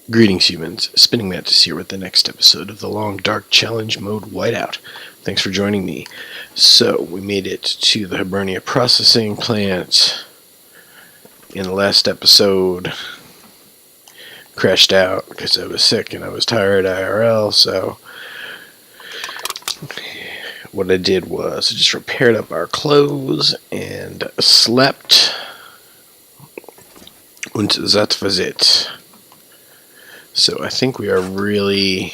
Greetings, humans. Spinning Mantis here with the next episode of the Long Dark Challenge Mode Whiteout. Thanks for joining me. So, we made it to the Hibernia processing plant in the last episode. Crashed out because I was sick and I was tired IRL, so what I did was I just repaired up our clothes and slept. Und that was it. So I think we are really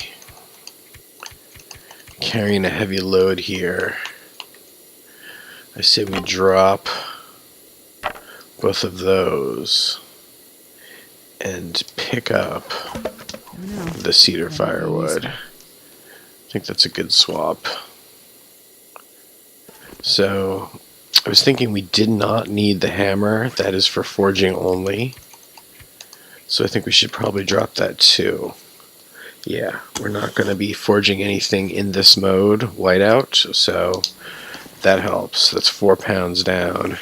carrying a heavy load here. I say we drop both of those and pick up the cedar firewood. I think that's a good swap. So I was thinking we did not need the hammer. That is for forging only. So I think we should probably drop that too. Yeah, we're not going to be forging anything in this mode, Whiteout, so that helps. That's 4 pounds down.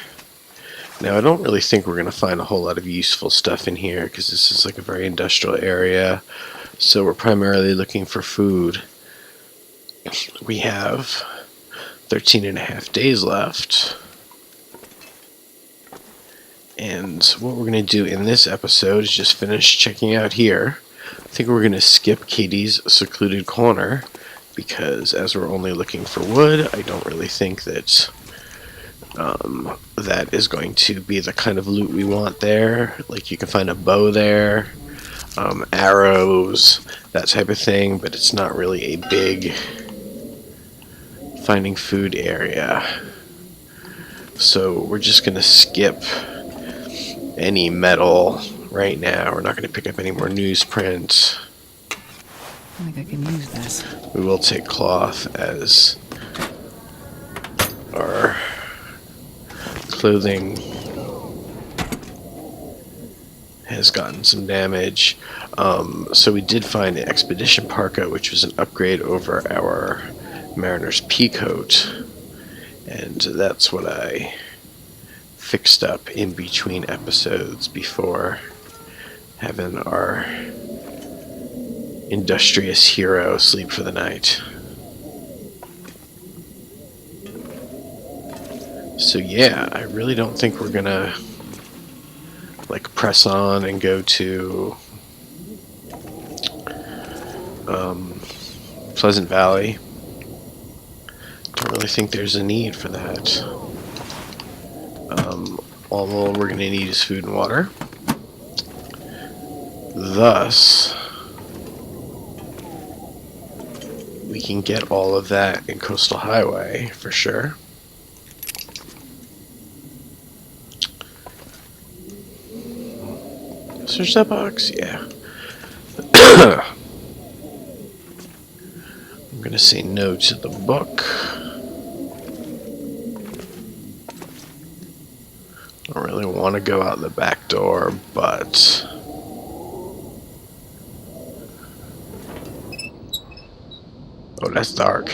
Now, I don't really think we're going to find a whole lot of useful stuff in here, because this is like a very industrial area, so we're primarily looking for food. We have 13 and a half days left. And what we're going to do in this episode is just finish checking out here. I think we're going to skip Katie's secluded corner, because as we're only looking for wood, I don't really think that that is going to be the kind of loot we want there. Like, you can find a bow there, arrows, that type of thing, but it's not really a big finding food area. So we're just going to skip any metal right now. We're not going to pick up any more newsprint. I think I can use this. We will take cloth as our clothing has gotten some damage. So we did find an expedition parka, which was an upgrade over our mariner's pea coat, and that's what I fixed up in between episodes before having our industrious hero sleep for the night. So yeah, I really don't think we're gonna like press on and go to Pleasant Valley. Don't really think there's a need for that. All we're going to need is food and water. Thus, we can get all of that in Coastal Highway for sure. Search that box? Yeah. I'm going to say no to the book. I don't really want to go out the back door, but oh, that's dark.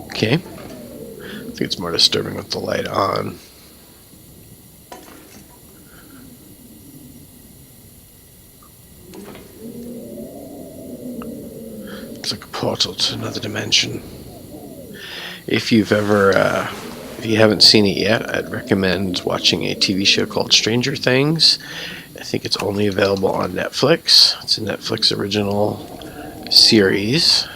Okay. I think it's more disturbing with the light on. It's like a portal to another dimension. If you haven't seen it yet, I'd recommend watching a TV show called Stranger Things. I think it's only available on Netflix. It's a Netflix original series,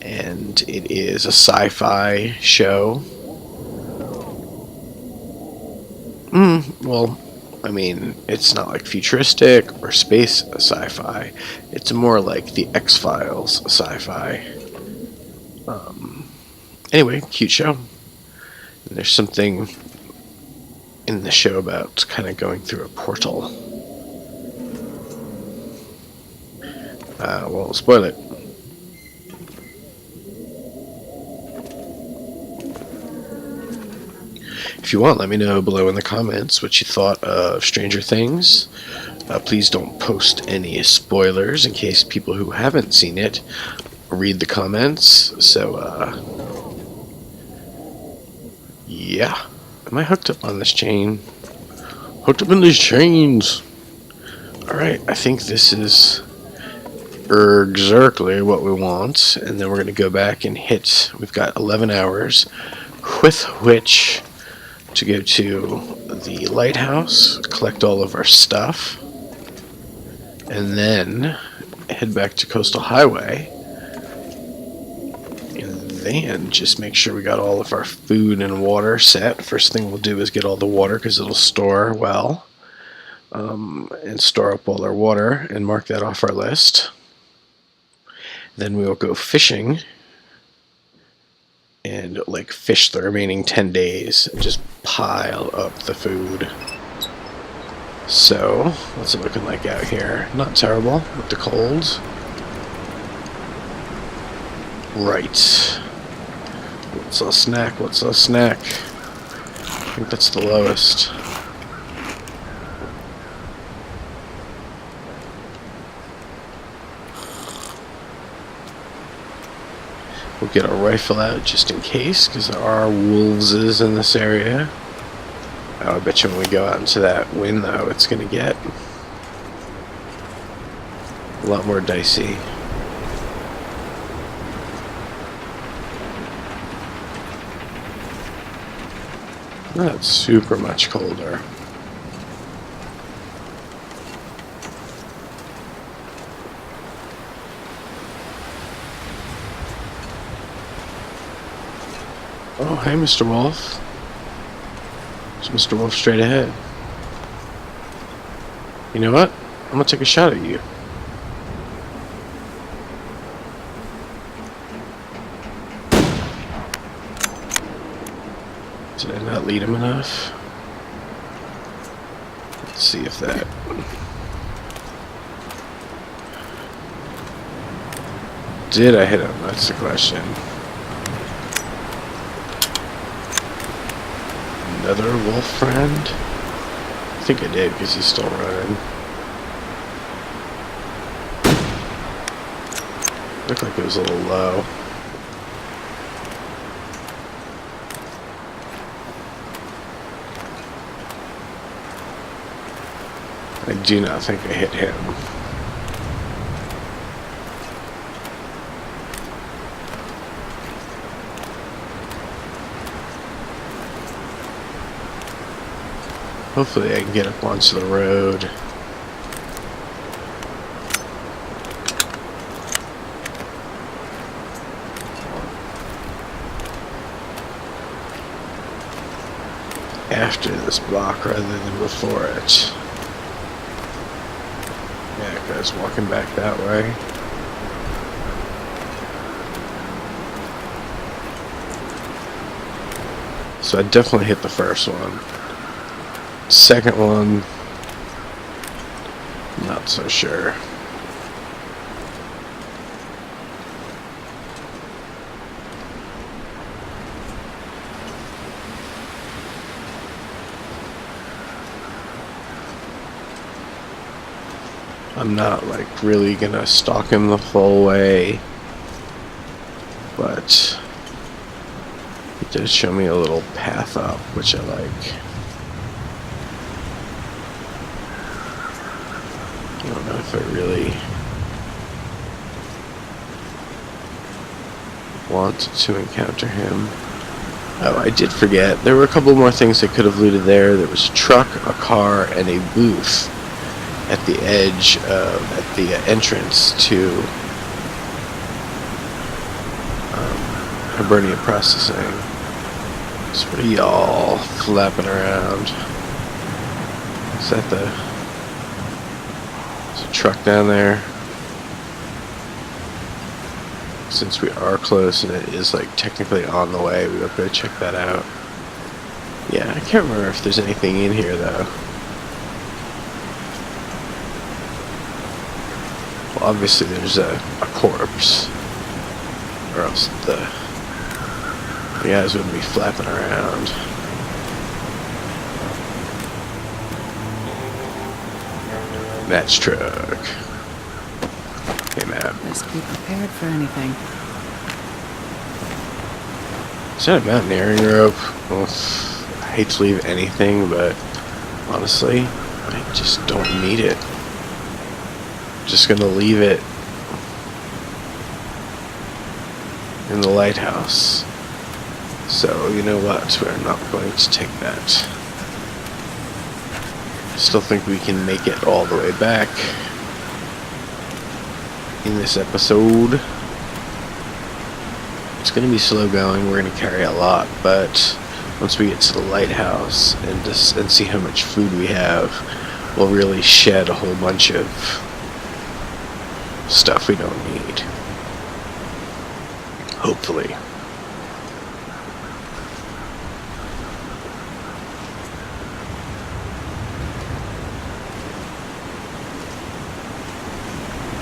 and it is a sci-fi show. Well, I mean, it's not like futuristic or space sci-fi. It's more like the X-Files sci-fi. Anyway, cute show. And there's something in the show about kind of going through a portal. Won't spoil it. If you want, let me know below in the comments what you thought of Stranger Things. Please don't post any spoilers in case people who haven't seen it read the comments. So Yeah. Am I hooked up on this chain? Hooked up in these chains. Alright, I think this is exactly what we want. And then we're going to go back and hit. We've got 11 hours with which to go to the Lighthouse, collect all of our stuff, and then head back to Coastal Highway. And then just make sure we got all of our food and water set. First thing we'll do is get all the water because it'll store well. And store up all our water and mark that off our list. Then we'll go fishing and like fish the remaining 10 days and just pile up the food. So, what's it looking like out here? Not terrible with the colds. Right. What's a snack? What's a snack? I think that's the lowest. We'll get our rifle out just in case, because there are wolves in this area. Oh, I bet you when we go out into that wind, though, it's going to get a lot more dicey. Not super much colder. Oh, hey, Mr. Wolf. It's Mr. Wolf straight ahead. You know what? I'm gonna take a shot at you. Did I not lead him enough? Let's see if that... Did I hit him? That's the question. Another wolf friend? I think I did because he's still running. Looked like it was a little low. I do not think I hit him. Hopefully I can get up onto the road. After this block rather than before it. Yeah, guys walking back that way. So I definitely hit the first one. Second one, not so sure. I'm not like really gonna stalk him the full way, but he did show me a little path up, which I like. I don't know if I really wanted to encounter him. Oh, I did forget. There were a couple more things I could have looted there. There was a truck, a car, and a booth at the edge of, at the entrance to Hibernia Processing. So what are y'all flapping around? Is that the... truck down there? Since we are close and it is like technically on the way, we will go check that out. Yeah, I can't remember if there's anything in here though. Well, obviously there's a corpse, or else the guys wouldn't be flapping around. Match truck. Hey, man. Best be prepared for anything. Is that a mountaineering rope? Well, I hate to leave anything, but honestly, I just don't need it. Just gonna leave it in the lighthouse. So, you know what? We're not going to take that. Still think we can make it all the way back in this episode. It's going to be slow going. We're going to carry a lot, but once we get to the lighthouse and see how much food we have, we'll really shed a whole bunch of stuff we don't need. Hopefully.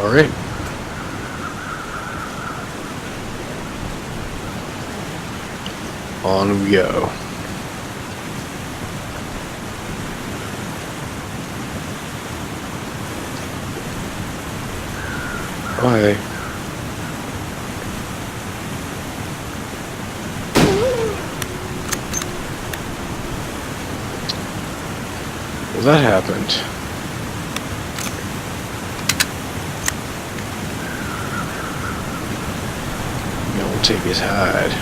Alright. On we go. Bye. Well, that happened. We'll take his hide.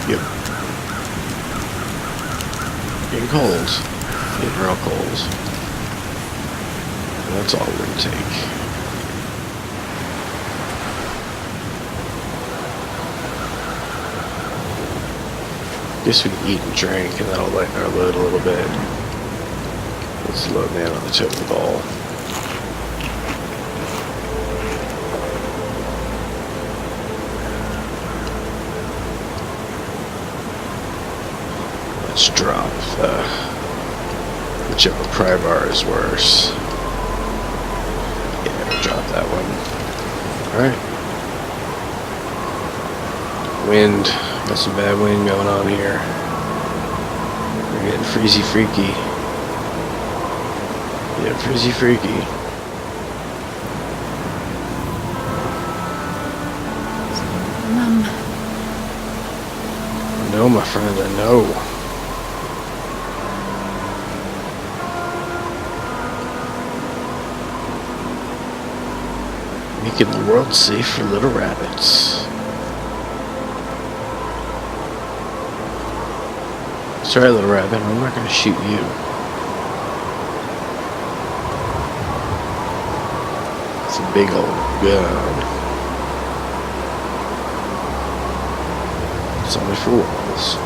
Yep. Getting cold. Getting real cold. That's all we're gonna take. Guess we can eat and drink, and that'll lighten our load a little bit. Let's load man on the totem ball. Let's drop whichever pry bar is worse. Yeah, we'll drop that one. Alright. Wind. Got some bad wind going on here. We're getting freezy freaky. Yeah, freezy freaky. No, my friend, I know. Making the world safe for little rabbits. Sorry, little rabbit, I'm not going to shoot you. It's a big old gun. It's only for walls.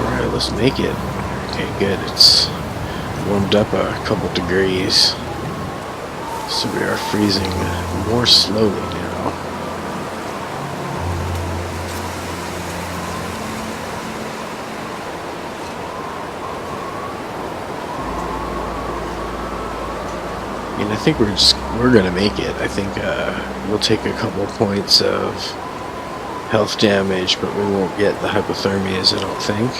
Alright, let's make it. Okay, good. It's warmed up a couple degrees. So we are freezing more slowly now. And I think we're gonna make it. I think we'll take a couple points of health damage, but we won't get the hypothermias, I don't think.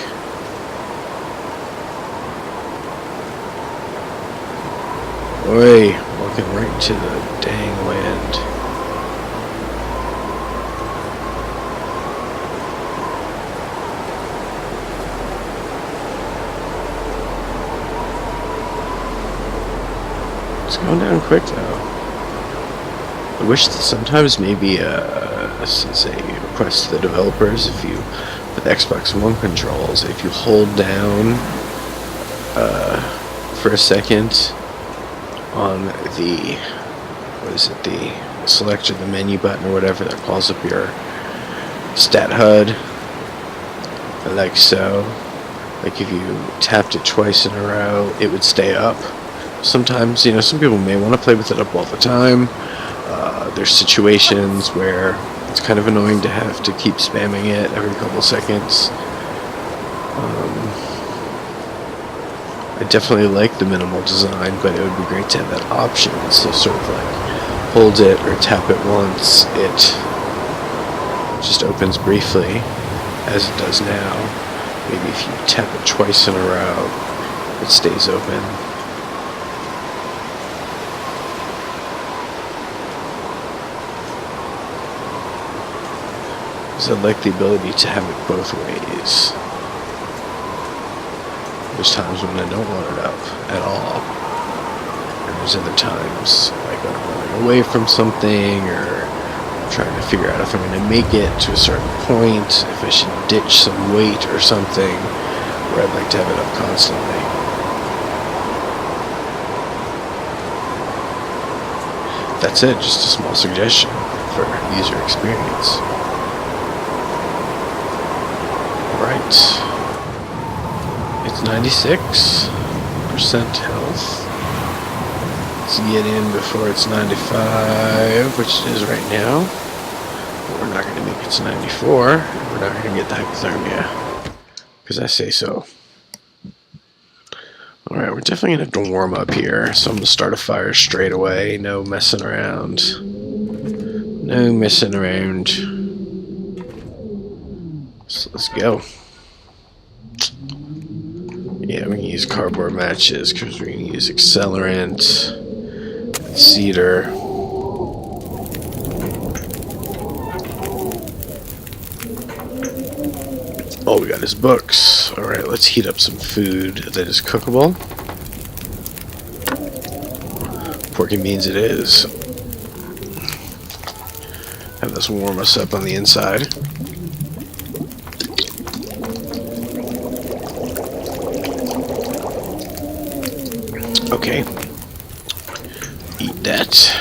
Oi, walking right into the dang wind. It's going down quick though. I wish that sometimes maybe this is a request to the developers, if you, with Xbox One controls, if you hold down for a second on the, what is it, the select or the menu button or whatever that calls up your stat HUD, like so. Like if you tapped it twice in a row, it would stay up. Sometimes, you know, some people may want to play with it up all the time. There's situations where it's kind of annoying to have to keep spamming it every couple seconds. I definitely like the minimal design, but it would be great to have that option. So sort of like hold it or tap it once, it just opens briefly, as it does now. Maybe if you tap it twice in a row, It stays open. Because I like the ability to have it both ways. There's times when I don't want it up at all. And there's other times, like when I'm running away from something, or I'm trying to figure out if I'm going to make it to a certain point, if I should ditch some weight or something, where I'd like to have it up constantly. That's it, just a small suggestion for user experience. Right. It's 96% health. Let's get in before it's 95, which it is right now. But we're not going to make it to 94. And we're not going to get the hypothermia. Because I say so. Alright, we're definitely going to have to warm up here. So I'm going to start a fire straight away. No messing around. No messing around. So let's go. Yeah, we can use cardboard matches because we're going to use accelerant, cedar. All we got is books. Alright, let's heat up some food that is cookable. Pork and beans it is. Have this warm us up on the inside. Okay. Eat that.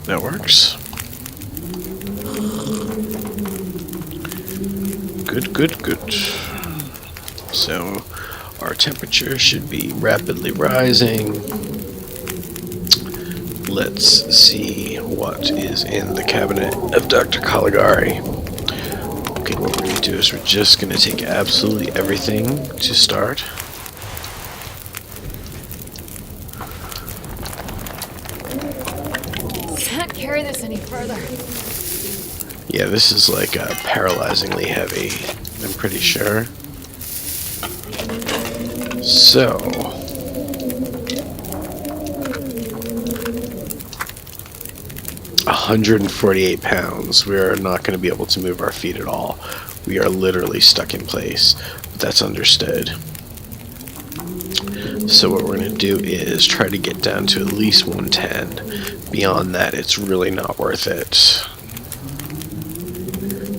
That works. Good, good, good. So, our temperature should be rapidly rising. Let's see what is in the cabinet of Dr. Caligari. Okay, what we're going to do is we're just going to take absolutely everything to start. Can't carry this any further. Yeah, this is like paralyzingly heavy, I'm pretty sure. So, £148. We are not going to be able to move our feet at all. We are literally stuck in place, but that's understood. So what we're going to do is try to get down to at least 110. Beyond that, it's really not worth it.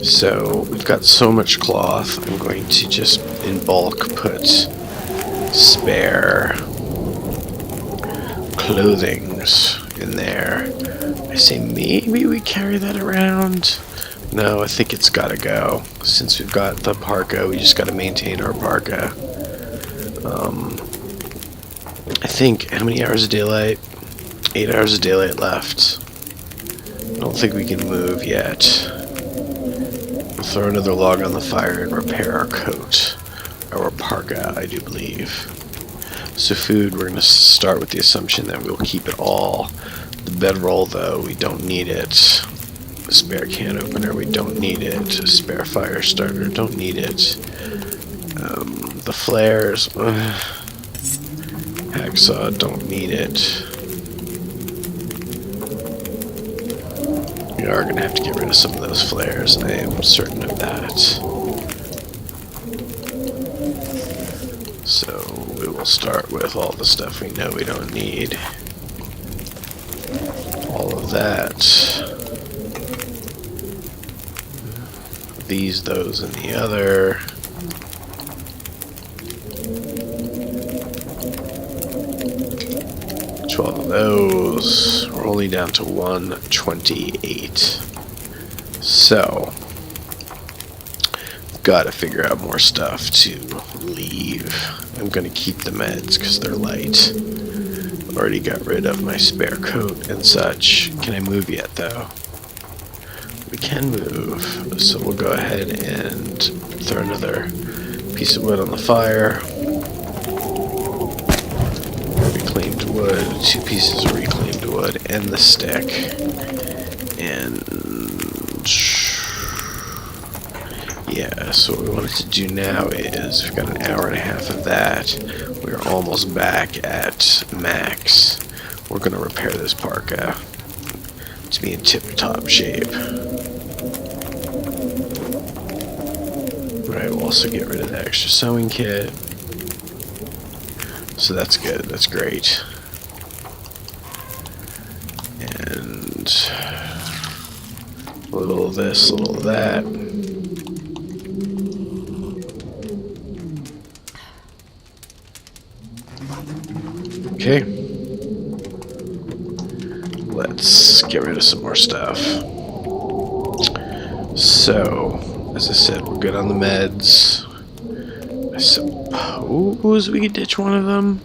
So we've got so much cloth, I'm going to just in bulk put spare clothings in there. I say maybe we carry that around. No, I think it's gotta go. Since we've got the parka, we just gotta maintain our parka. I think, how many hours of daylight? 8 hours of daylight left. I don't think we can move yet. We'll throw another log on the fire and repair our coat. Our parka, I do believe. So food, we're going to start with the assumption that we'll keep it all. The bedroll, though, we don't need it. A spare can opener, we don't need it. A spare fire starter, don't need it. The flares, hacksaw, don't need it. We are going to have to get rid of some of those flares, I am certain of that. So we will start with all the stuff we know we don't need. All of that. These, those, and the other. Of those, we're only down to 128. So, gotta figure out more stuff to leave. I'm gonna keep the meds because they're light. Already got rid of my spare coat and such. Can I move yet, though? We can move, so we'll go ahead and throw another piece of wood on the fire. Reclaimed wood, 2 pieces of reclaimed wood, and the stick. And Yeah, so what we wanted to do now is, we've got an hour and a half of that. We're almost back at max. We're going to repair this parka to be in tip-top shape. Right, we'll also get rid of the extra sewing kit. So that's good, that's great. And a little of this, a little of that. Okay. Let's get rid of some more stuff. So, as I said, we're good on the meds. I suppose we could ditch one of them,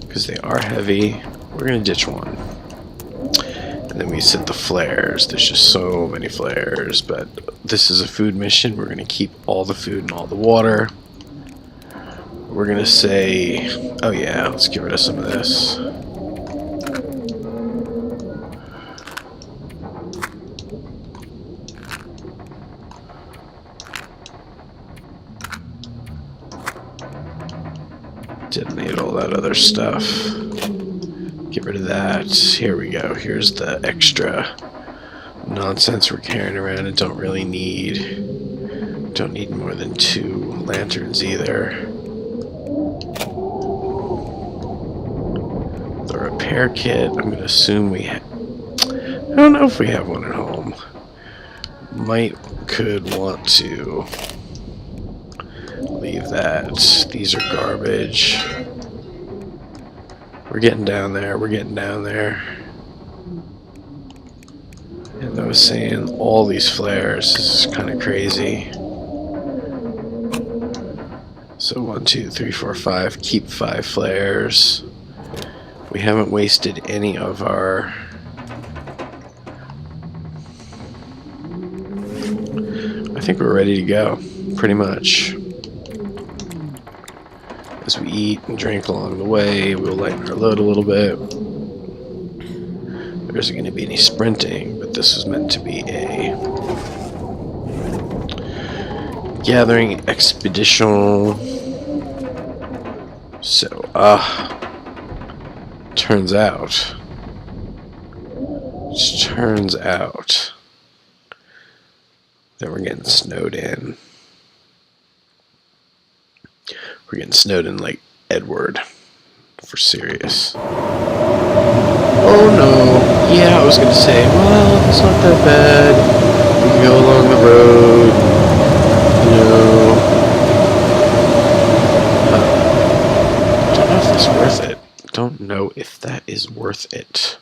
because they are heavy. We're going to ditch one. And then we set the flares. There's just so many flares, but this is a food mission. We're going to keep all the food and all the water. We're going to say, oh yeah, let's get rid of some of this. Didn't need all that other stuff. Get rid of that. Here we go. Here's the extra nonsense we're carrying around and don't really need. Don't need more than 2 lanterns either. The repair kit, I'm going to assume we have. I don't know if we have one at home. Could want to leave that. These are garbage. We're getting down there. We're getting down there. And I was saying, all these flares. This is kind of crazy. So 1, 2, 3, 4, 5. Keep 5 flares. We haven't wasted any of our. I think we're ready to go, pretty much. As we eat and drink along the way, we'll lighten our load a little bit. There isn't going to be any sprinting, but this is meant to be a gathering expedition. So, turns out that we're getting snowed in. We're getting snowed in like Edward, for serious. Oh no, yeah, I was gonna say, well, it's not that bad. We can go along the road, you know. Don't know if that's worth it. Don't know if that is worth it.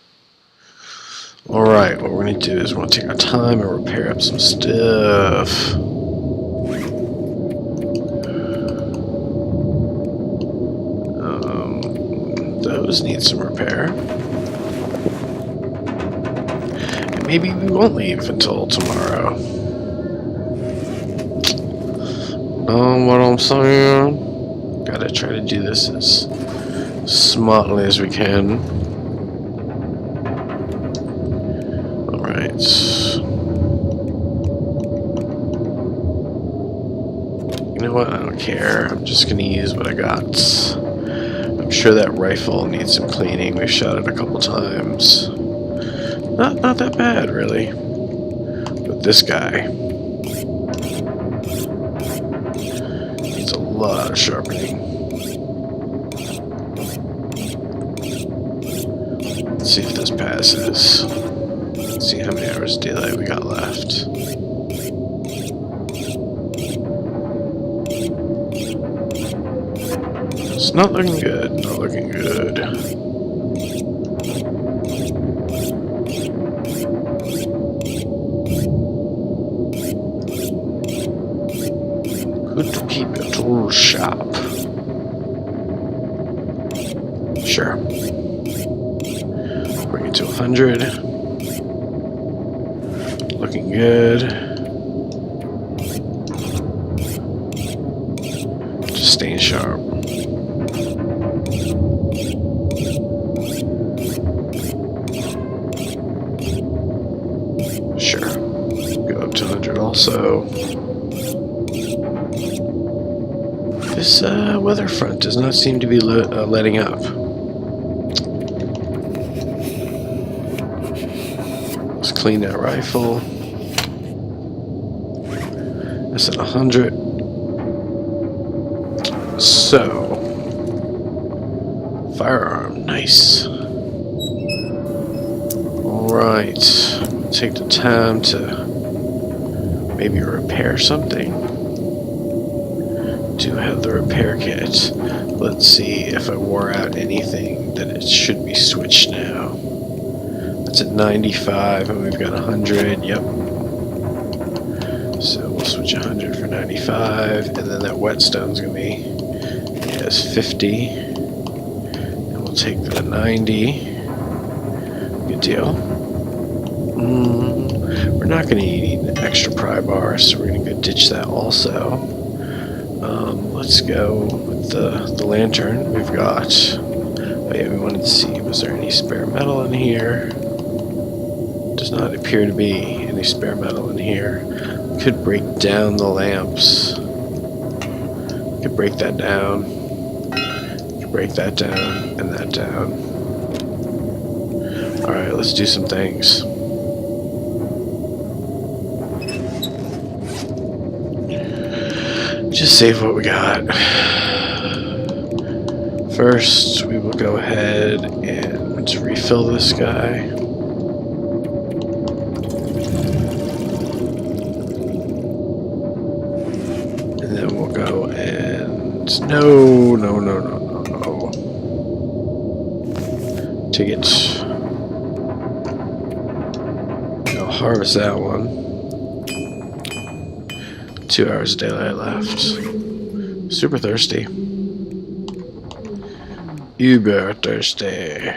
Alright, what we're going to do is we're going to take our time and repair up some stuff. Those need some repair. And maybe we won't leave until tomorrow. What I'm saying? Gotta try to do this as smartly as we can. Alright. You know what? I don't care. I'm just gonna use what I got. I'm sure that rifle needs some cleaning. We've shot it a couple times. Not that bad, really. But this guy needs a lot of sharpening. Let's see if this passes. Let's see how many hours of daylight we got left. It's not looking good, not looking good. Good to keep your tools sharp. Sure. Bring it to 100. Looking good. Just staying sharp. Sure. Go up to 100 also. This weather front does not seem to be letting up. Let's clean that rifle. That's at 100. So, firearm, nice. Alright, take the time to maybe repair something. Do have the repair kit. Let's see if I wore out anything, then it should be switched now. That's at 95 and we've got 100, yep. So we'll switch 100 for 95, and then that whetstone's gonna be, yes, 50. And we'll take the 90. Good deal. We're not gonna need an extra pry bar, so we're gonna go ditch that also. Let's go with the lantern. We've got, oh yeah, we wanted to see, was there any spare metal in here? Does not appear to be any spare metal in here. Could break down the lamps. Could break that down. Could break that down and that down. Alright, let's do some things. Just save what we got. First, we will go ahead and refill this guy. And then we'll go and... No. Take it. I'll harvest that one. 2 hours of daylight left. Super thirsty. Uber thirsty.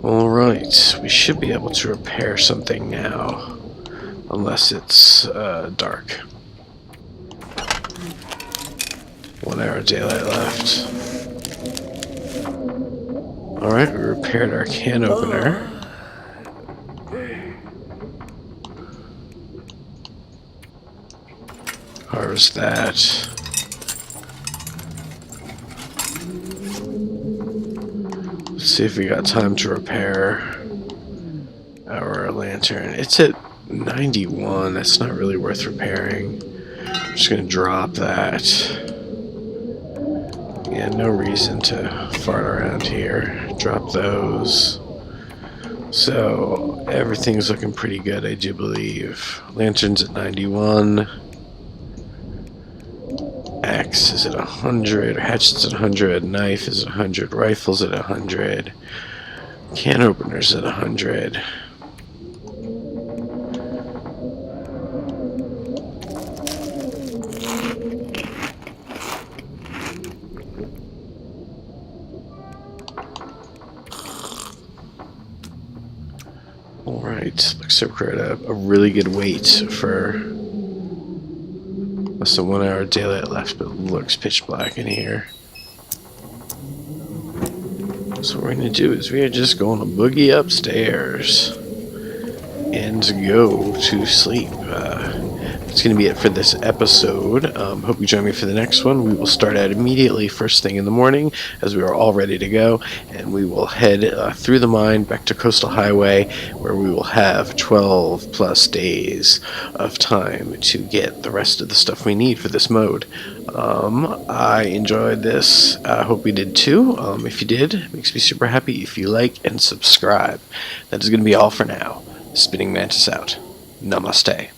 Alright, we should be able to repair something now, unless it's dark. 1 hour of daylight left. Alright, we repaired our can opener. Harvest that. Let's see if we got time to repair our lantern. It's at 91. That's not really worth repairing. I'm just going to drop that. Yeah, no reason to fart around here. Drop those. So, everything's looking pretty good, I do believe. Lantern's at 91. Axe is at 100, hatchet's at 100, knife is at 100, rifle's at 100, can opener's at 100. Alright, looks like we're at a really good weight for less than 1 hour of daylight left, but it looks pitch black in here. So what we're going to do is we are just going to boogie upstairs and go to sleep. That's going to be it for this episode. Hope you join me for the next one. We will start out immediately first thing in the morning as we are all ready to go, and we will head through the mine back to Coastal Highway, where we will have 12 plus days of time to get the rest of the stuff we need for this mode. I enjoyed this. I hope you did too. If you did, it makes me super happy if you like and subscribe. That is going to be all for now. Spinning Mantis out. Namaste.